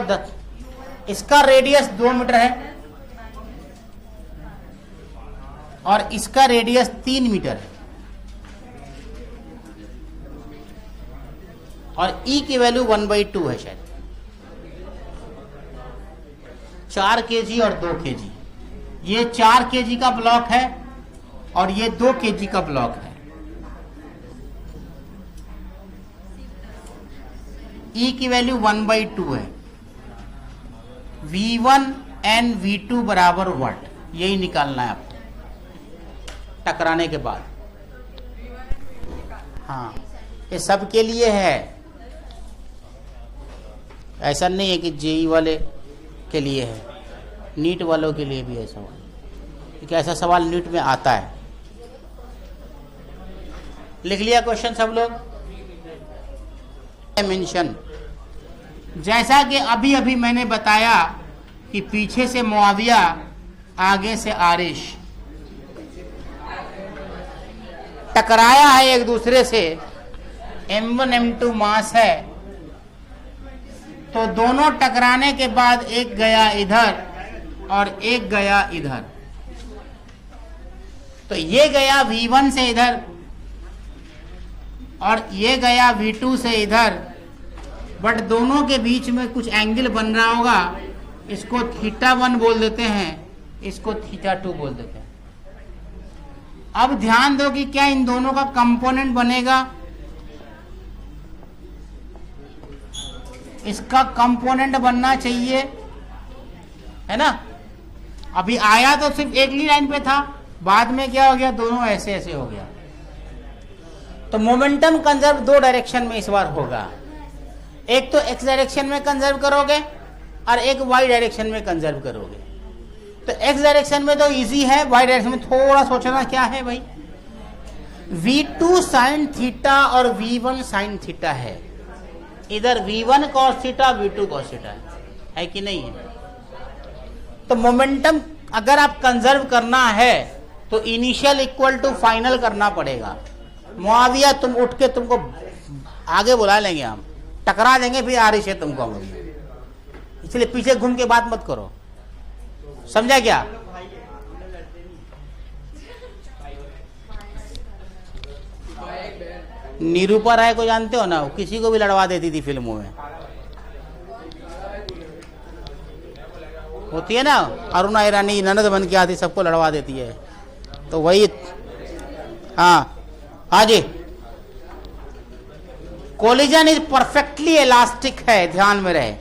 S1: इसका रेडियस 2 मीटर है और इसका रेडियस 3 मीटर है, और ई की वैल्यू 1/2 है शायद। 4 kg और 2 kg। ये 4 kg का ब्लॉक है और ये 2 kg का ब्लॉक है। ई की वैल्यू 1/2 है। V1 एंड V2 बराबर व्हाट, यही निकालना है आपको टकराने के बाद। हाँ, ये सब के लिए है, ऐसा नहीं है कि जेई वाले के लिए है, नीट वालों के लिए भी है सवाल, क्योंकि ऐसा सवाल नीट में आता है। लिख लिया क्वेश्चन सब लोग? डायमेंशन, जैसा कि अभी अभी मैंने बताया कि पीछे से मुआविया, आगे से आरिश, टकराया है एक दूसरे से, M1 M2 मास है, तो दोनों टकराने के बाद एक गया इधर और एक गया इधर। तो ये गया V1 से इधर और ये गया V2 से इधर, बट दोनों के बीच में कुछ एंगल बन रहा होगा, इसको θ1 बोल देते हैं, इसको θ2 बोल देते हैं। अब ध्यान दो कि क्या इन दोनों का कंपोनेंट बनेगा, इसका कंपोनेंट बनना चाहिए, है ना? अभी आया तो सिर्फ एक ही लाइन पे था, बाद में क्या हो गया, दोनों ऐसे ऐसे हो गया। तो मोमेंटम कंजर्व दो डायरेक्शन में इस बार होगा, एक तो एक्स डायरेक्शन में कंजर्व करोगे और एक वाई डायरेक्शन में कंजर्व करोगे। तो एक्स डायरेक्शन में तो इजी है, वाई डायरेक्शन में थोड़ा सोचना क्या है भाई। v2 साइन थीटा और v1 साइन थीटा है, इधर v1 cos theta v2 cos theta है कि नहीं है। तो मोमेंटम अगर आप कंजर्व करना है तो इनिशियल इक्वल टू फाइनल करना पड़ेगा। मुआविया तुम उठ के तुमको आगे बुला लेंगे, हम टकरा देंगे फिर आरिश है तुमको हम, इसलिए पीछे घूम के बात मत करो, समझा क्या। निरूपा राय को जानते हो ना, किसी को भी लड़वा देती थी फिल्मों में, होती है ना, अरुणा ईरानी ननद बन के आती, सबको लड़वा देती है, तो वही। हाँ जी, कोलिजन इज परफेक्टली इलास्टिक है, ध्यान में रहे,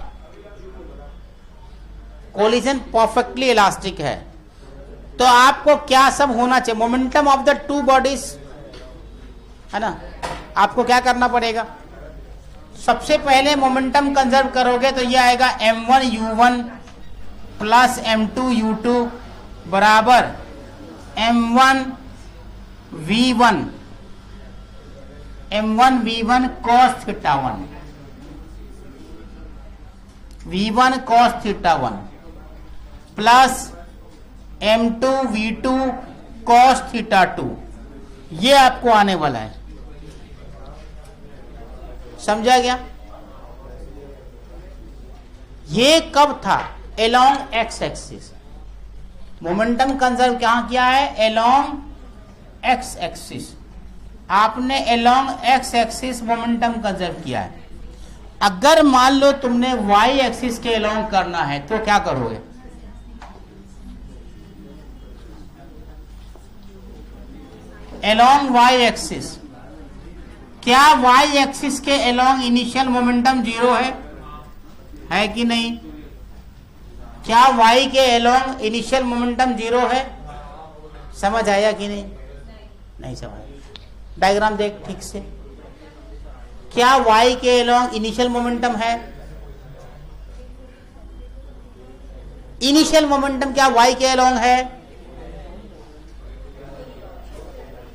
S1: कोलिजन परफेक्टली इलास्टिक है। तो आपको क्या सब होना चाहिए, momentum of the two bodies है ना, आपको क्या करना पड़ेगा। सबसे पहले मोमेंटम कंजर्व करोगे तो ये आएगा m1u1 प्लस m2u2 बराबर m1v1 cos theta 1, v1 cos theta 1 plus m2v2 cos theta 2, ये आपको आने वाला है, समझा गया। ये कब था, along x axis, momentum conserve कहां किया है, एलोंग एक्स एक्सिस, आपने along x axis momentum conserve किया है। अगर मान लो तुमने वाई एक्सिस के एलोंग करना है तो क्या करोगे, एलोंग वाई एक्सिस, क्या वाई एक्सिस के एलोंग इनिशियल मोमेंटम जीरो है कि नहीं, क्या वाई के एलोंग इनिशियल मोमेंटम जीरो है, समझ आया कि नहीं, नहीं समझ। डायग्राम देख ठीक से, क्या वाई के एलोंग इनिशियल मोमेंटम है, इनिशियल मोमेंटम क्या वाई के एलोंग है,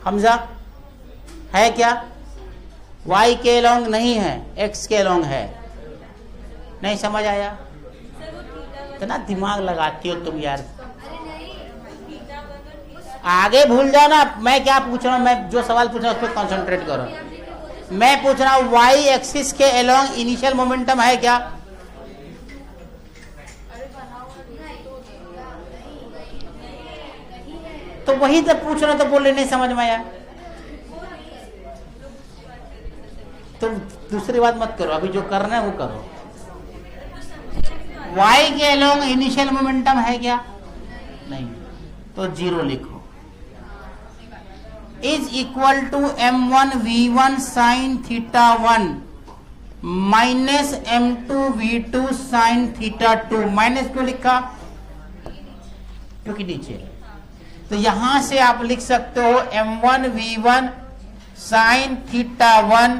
S1: हमजा है क्या, y के एलोंग नहीं है, x के एलोंग है, नहीं समझ आया। इतना दिमाग लगाती हो तुम यार, आगे भूल जाओ ना, मैं क्या पूछ रहा हूं, मैं जो सवाल पूछ रहा हूं उस पर कॉन्सेंट्रेट करो। मैं पूछ रहा हूं y एक्सिस के एलोंग इनिशियल मोमेंटम है क्या, तो वही तो पूछ रहा, तो बोले नहीं समझ में आया, तुम दूसरी बात मत करो, अभी जो करना है वो करो। y के अलोंग इनिशियल मोमेंटम है क्या, नहीं, तो जीरो लिखो। Is equal to m1v1 sine theta 1 minus m2v2 sine theta 2, minus क्यों लिखा, क्योंकि नीचे, तो यहां से आप लिख सकते हो m1v1 sine theta 1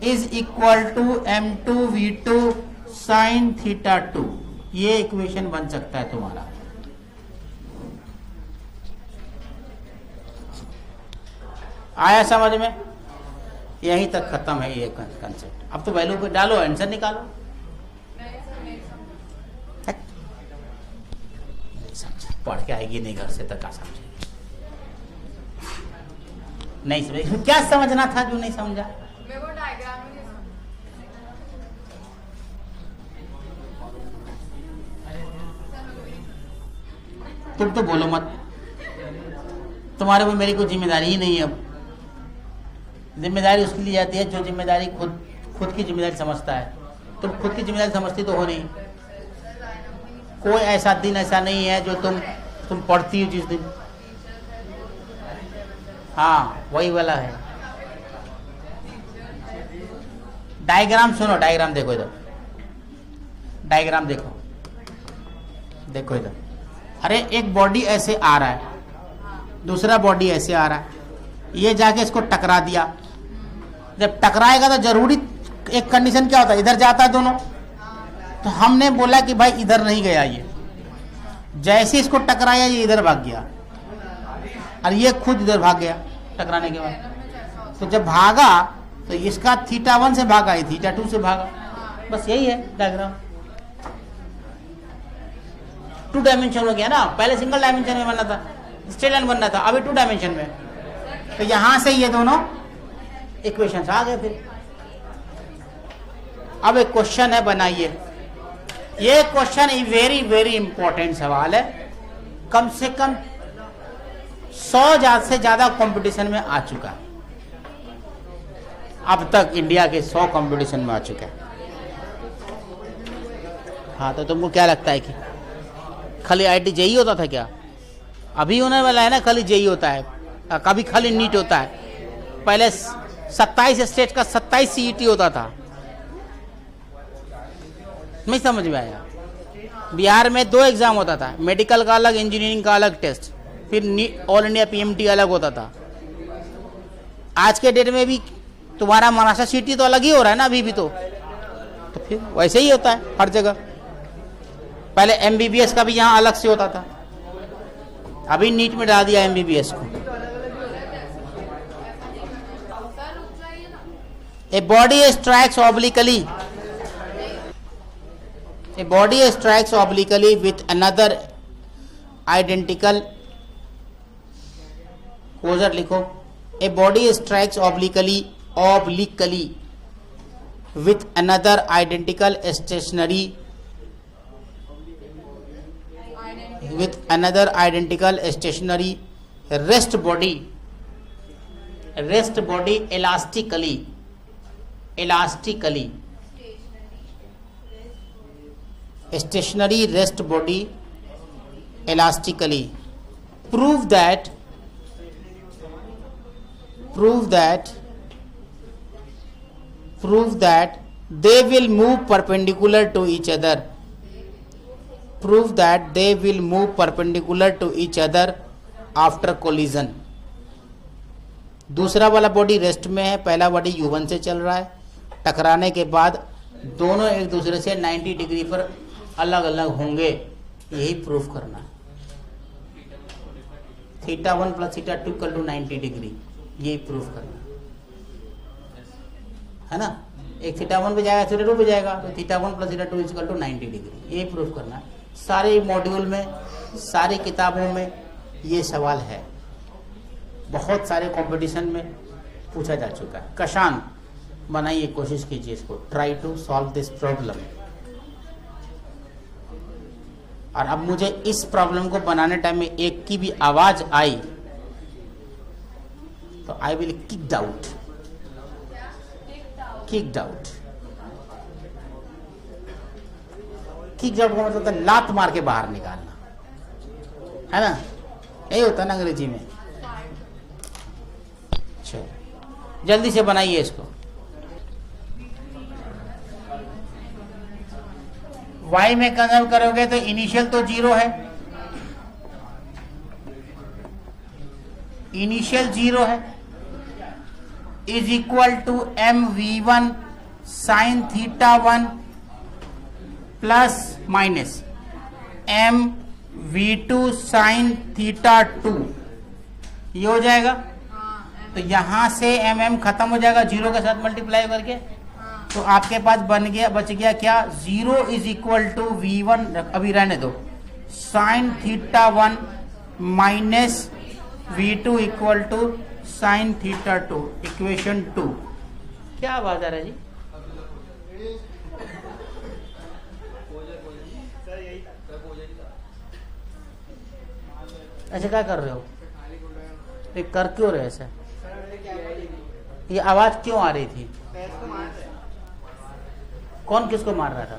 S1: is equal to m2v2 sine theta 2, ये इक्वेशन बन सकता है तुम्हारा। आया समझ में, यहीं तक खत्म है ये कंसेप्ट। अब तो वैल्यू पे डालो, आंसर निकालो। पढ़ के आएगी नहीं घर से, तक आ समझेगी नहीं समझ, क्या समझना था जो नहीं समझा, तुम तो बोलो मत, तुम्हारे को मेरी कोई जिम्मेदारी ही नहीं है। अब जिम्मेदारी उसके लिए जाती है जो जिम्मेदारी खुद की जिम्मेदारी समझता है। तुम खुद की जिम्मेदारी समझती तो हो नहीं, कोई ऐसा दिन ऐसा नहीं है जो तुम पढ़ती हो जिस दिन, हाँ वही वाला है। डायग्राम सुनो, डायग्राम देखो इधर, डायग्राम देखो इधर। अरे एक बॉडी ऐसे आ रहा है, दूसरा बॉडी ऐसे आ रहा है, ये जाके इसको टकरा दिया, जब टकराएगा तो जरूरी एक कंडीशन क्या होता है, इधर जाता है दोनों। तो हमने बोला कि भाई इधर नहीं गया ये, जैसे इसको टकराया ये इधर भाग गया और ये खुद इधर भाग गया टकराने के बाद। तो जब भागा तो इसका θ1 से भागा, ये θ2 से भागा। बस यही है डायग्राम। 2 डायमेंशन हो गया ना, पहले सिंगल डायमेंशन में बनना था, स्ट्रेट लाइन बनना था, अभी 2 डायमेंशन में। तो यहां से ये दोनों इक्वेशंस आ गए। फिर अब एक क्वेश्चन है, बनाइए। ये क्वेश्चन वेरी वेरी इंपॉर्टेंट सवाल है, कम से कम 100 से ज्यादा कंपटीशन में आ चुका है। अब तक इंडिया के 100 कंपटीशन में आ चुका है। हाँ, तो तुमको क्या लगता है कि खाली आईटी जेई होता था क्या? अभी होने वाला है ना, खाली जेई होता है, कभी खाली नीट होता है। पहले 27 स्टेट का 27 सीईटी होता था। नहीं समझ में आया? बिहार में 2 एग्जाम होता था, मेडिकल का अलग, इंजीनियरिंग का अलग टेस्ट, फिर ऑल इंडिया पीएमटी अलग होता था। आज के डेट में भी तुम्हारा महाराष्ट्र सीटी तो अलग ही हो रहा है ना अभी भी। तो फिर वैसे ही होता है हर जगह। पहले एमबीबीएस का भी यहाँ अलग से होता था, अभी नीट में डाल दिया एमबीबीएस को। A body strikes obliquely, a body strikes obliquely with another identical, क्लोजर लिखो, a body strikes obliquely with another identical stationary rest body elastically stationary rest body elastically. Prove that they will move perpendicular to each other. Prove that they will move perpendicular to each other after collision. दूसरा वाला body rest में है, पहला body U1 से चल रहा है। टकराने के बाद दोनों एक दूसरे से 90 डिग्री पर अलग अलग होंगे, यही प्रूफ करना है। θ1 + θ2 = 90 डिग्री, यही प्रूफ करना है ना। एक θ1 पे जाएगा, θ2 पे जाएगा, तो θ1 + θ2 = 90 डिग्री, यही प्रूफ करना है। सारे मॉड्यूल में, सारी किताबों में ये सवाल है, बहुत सारे कंपटीशन में पूछा जा चुका है। कशान बनाइए, कोशिश कीजिए इसको, try to solve this problem. और अब मुझे इस प्रॉब्लम को बनाने टाइम में एक की भी आवाज आई तो I will kicked out. Kicked out का मतलब है लात मार के बाहर निकालना, है ना? यही होता है ना अंग्रेजी में। चलो जल्दी से बनाइए इसको। y में कंजर्व करोगे तो इनिशियल तो 0 है, इनिशियल 0 है, is equal to mv1 sin θ1 plus minus mv2 sin θ2, ये हो जाएगा। तो यहां से mm खत्म हो जाएगा 0 के साथ मल्टीप्लाई करके, तो आपके पास बच गया क्या? 0 = v1, अभी रहने दो, sin θ1 minus v2 = sin θ2, equation 2। क्या आवाज आ रहा है जी? ऐसे क्या कर रहे हो? ये कर क्यों रहे ऐसे? ये आवाज क्यों आ रही थी? कौन किसको मार रहा था?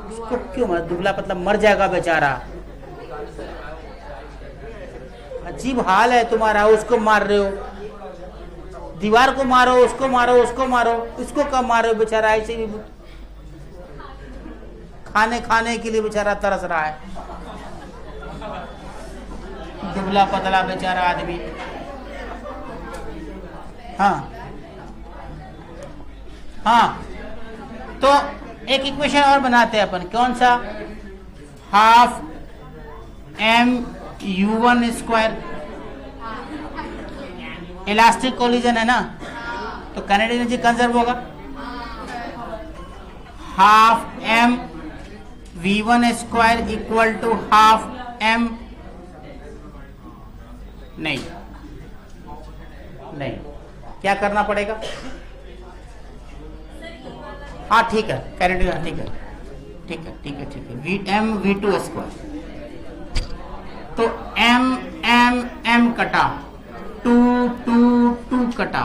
S1: उसको क्यों मार? दुबला पतला मर जाएगा बेचारा। अजीब हाल है तुम्हारा, उसको मार रहे हो, दीवार को मारो, उसको मारो, उसको मारो, इसको कब मार रहे हो? बेचारा ऐसे भी खाने के लिए बेचारा तरस रहा है, दुबला पतला बेचारा आदमी। हाँ हाँ, तो एक इक्वेशन और बनाते हैं अपन, कौन सा, half M u1 square, elastic collision है ना, तो काइनेटिक एनर्जी कंजर्व होगा, half M v1 square equal to half M, नहीं नहीं, क्या करना पड़ेगा, हाँ ठीक है, काइनेटिक, ठीक है ठीक है ठीक है ठीक है, वी एम v2 स्क्वायर, तो एम एम एम कटा, 2 2 2 कटा,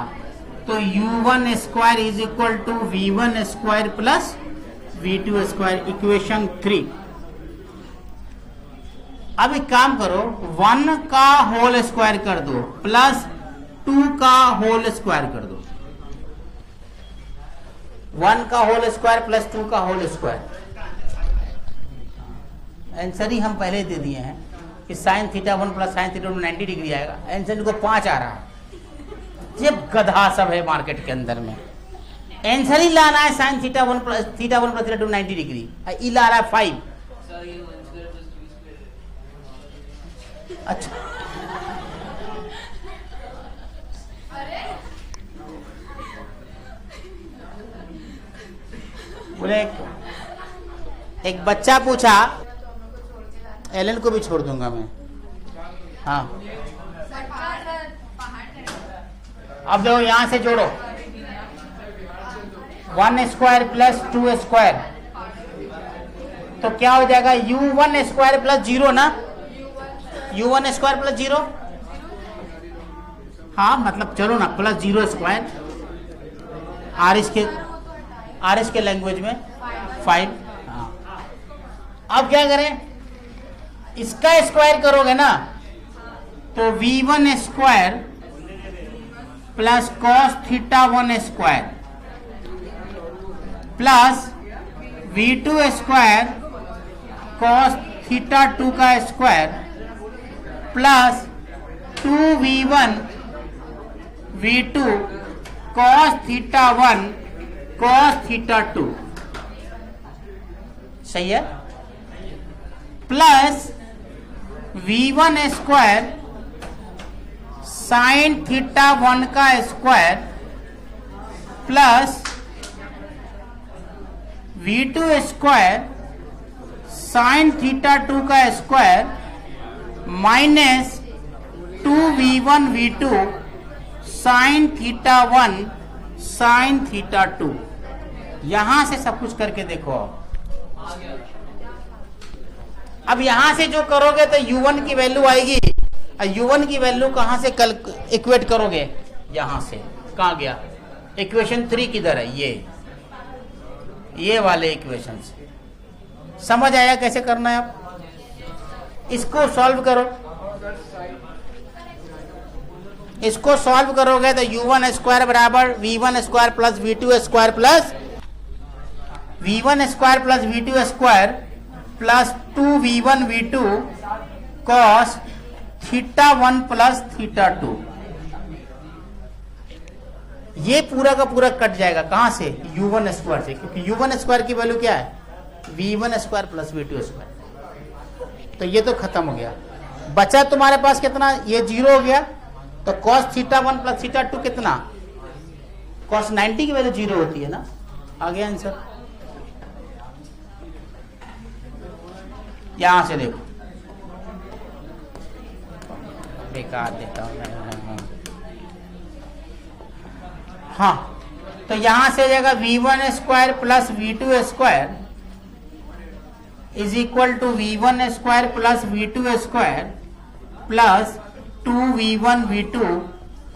S1: तो u1 square is equal to v1 square plus v2 square, equation 3। अब एक काम करो, 1 का होल स्क्वायर कर दो प्लस 2 का होल स्क्वायर कर दो, 1 का होल स्क्वायर प्लस 2 का होल स्क्वायर, आंसर ही हम पहले दे दिए हैं कि sign theta 1 plus sign theta 2 90 degree आएगा, आंसर को 5 आ रहा है। ये गधा सब है मार्केट के अंदर में, आंसर ही लाना है sine theta 1 plus theta 2 90 degree, ई ला रहा है 5। अच्छा बोले, एक बच्चा पूछा, एलन को भी छोड़ दूंगा मैं, हाँ अब देखो यहां से जोड़ो, 1 स्क्वायर प्लस 2 स्क्वायर, तो क्या हो जाएगा, u1 स्क्वायर प्लस 0 ना, u1 स्क्वायर प्लस 0, हाँ मतलब चलो ना, प्लस 0 स्क्वायर, आर एस के लैंग्वेज में 5। हाँ अब क्या करें, इसका स्क्वायर करोगे ना, तो v1 square plus cos theta 1 square plus v2 square cos theta 2 का square plus 2v1 v2 cos theta 1 cos theta 2, सही है, plus v1 square sine theta 1 का square plus v2 square sine theta 2 का square minus 2v1 v2 sign theta 1 sign theta 2। यहां से सब कुछ करके देखो, अब यहां से जो करोगे तो u1 की वैल्यू आएगी, और u1 की वैल्यू कहां से कल इक्वेट करोगे, यहां से, कहां गया, इक्वेशन 3 किधर है, ये वाले इक्वेशन से, समझ आया कैसे करना है, आप इसको सॉल्व करो, इसको सॉल्व करोगे तो u1 स्क्वायर बराबर v1 square plus v2 square plus v1 square plus v2 square plus 2v1 v2 cos theta 1 plus theta 2, ये पूरा का पूरा कट जाएगा, कहां से, u1 स्क्वायर से, क्योंकि u1 स्क्वायर की वैल्यू क्या है, v1 square plus v2 square, तो ये तो खत्म हो गया, बचा तुम्हारे पास कितना, ये 0 हो गया, तो cos थीटा 1 प्लस थीटा 2 कितना, cos 90 की वैल्यू 0 होती है ना, आ गया आंसर। यहां से देखो, बेकार देता हूं, हाँ तो यहां से हो जाएगा v1 square plus v2 square is equal to v1 square plus v2 square plus 2v1 v2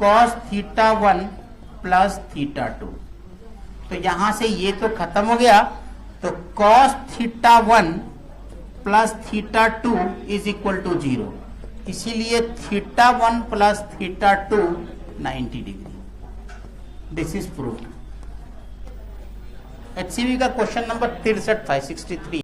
S1: cos theta 1 plus theta 2। तो यहां से ये तो खत्म हो गया, तो cos theta 1 plus theta 2 is equal to 0, इसीलिए theta 1 plus theta 2 90 degree. This is proof. HCV का क्वेश्चन नंबर 63 था, 63।